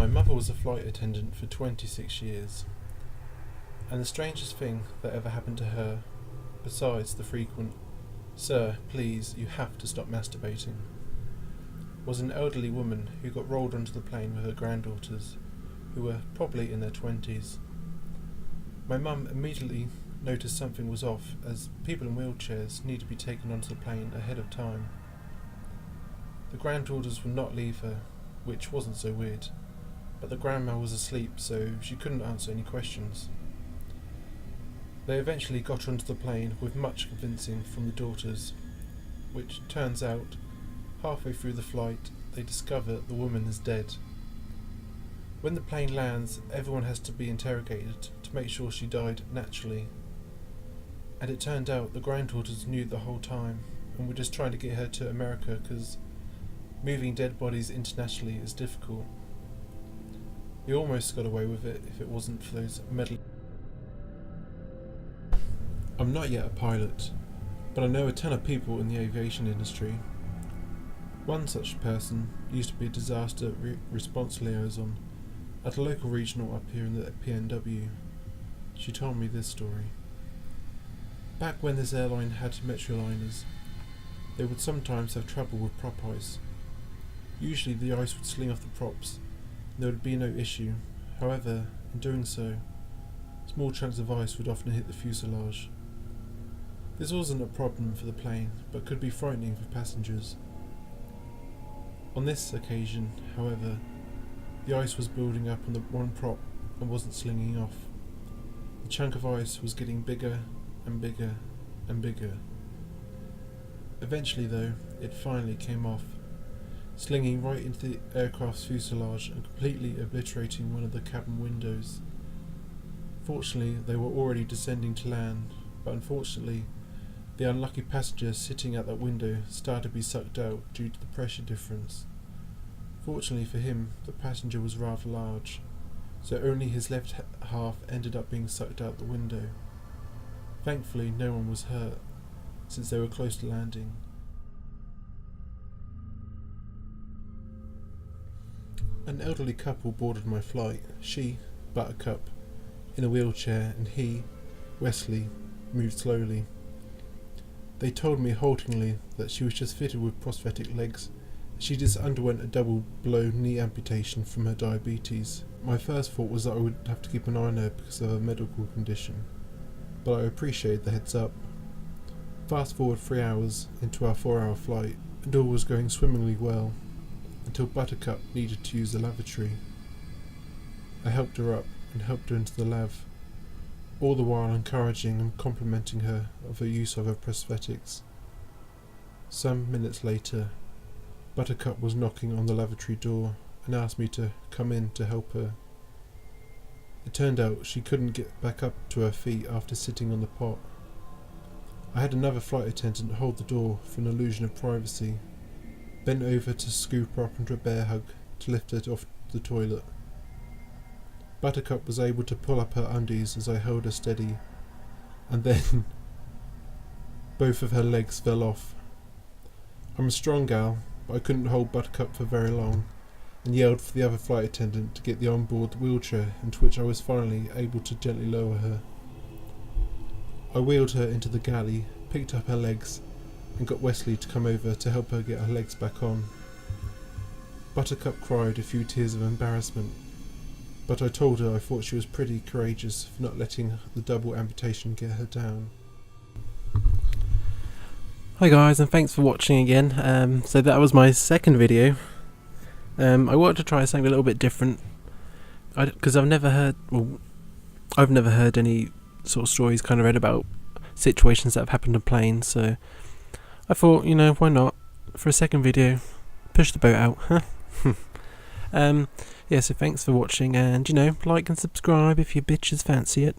My mother was a flight attendant for 26 years, and the strangest thing that ever happened to her, besides the frequent "Sir, please, you have to stop masturbating," was an elderly woman who got rolled onto the plane with her granddaughters, who were probably in their 20s. My mum immediately noticed something was off, as people in wheelchairs need to be taken onto the plane ahead of time. The granddaughters would not leave her, which wasn't so weird, but the grandma was asleep, so she couldn't answer any questions. They eventually got onto the plane with much convincing from the daughters, which turns out, halfway through the flight, they discover the woman is dead. When the plane lands, everyone has to be interrogated to make sure she died naturally. And it turned out the granddaughters knew the whole time and were just trying to get her to America because moving dead bodies internationally is difficult. They almost got away with it if it wasn't for those meddling. I'm not yet a pilot, but I know a ton of people in the aviation industry. One such person used to be a disaster response liaison at a local regional up here in the PNW. She told me this story. Back when this airline had Metroliners, they would sometimes have trouble with prop ice. Usually the ice would sling off the props and there would be no issue. However, in doing so, small chunks of ice would often hit the fuselage. This wasn't a problem for the plane, but could be frightening for passengers. On this occasion, however, the ice was building up on the one prop and wasn't slinging off. The chunk of ice was getting bigger and bigger and bigger. Eventually though, it finally came off, slinging right into the aircraft's fuselage and completely obliterating one of the cabin windows. Fortunately, they were already descending to land, but unfortunately, the unlucky passenger sitting at that window started to be sucked out due to the pressure difference. Fortunately for him, the passenger was rather large, so only his left half ended up being sucked out the window. Thankfully, no one was hurt, since they were close to landing. An elderly couple boarded my flight, she, Buttercup, in a wheelchair, and he, Wesley, moved slowly. They told me haltingly that she was just fitted with prosthetic legs. She just underwent a double blow knee amputation from her diabetes. My first thought was that I would have to keep an eye on her because of her medical condition, but I appreciate the heads up. Fast forward 3 hours into our 4-hour flight, and all was going swimmingly well, until Buttercup needed to use the lavatory. I helped her up and helped her into the lav, all the while encouraging and complimenting her of her use of her prosthetics. Some minutes later, Buttercup was knocking on the lavatory door and asked me to come in to help her. It turned out she couldn't get back up to her feet after sitting on the pot. I had another flight attendant hold the door for an illusion of privacy, bent over to scoop her up into a bear hug to lift her off the toilet. Buttercup was able to pull up her undies as I held her steady, and then both of her legs fell off. I'm a strong gal, but I couldn't hold Buttercup for very long, and yelled for the other flight attendant to get the onboard wheelchair, into which I was finally able to gently lower her. I wheeled her into the galley, picked up her legs, and got Wesley to come over to help her get her legs back on. Buttercup cried a few tears of embarrassment, but I told her I thought she was pretty courageous for not letting the double amputation get her down. Hi guys, and thanks for watching again. So that was my second video. I wanted to try something a little bit different, because I've never heard any sort of stories kind of read about situations that have happened on planes, so I thought, why not, for a second video, push the boat out, huh? Yeah, so thanks for watching, and like and subscribe if you bitches fancy it.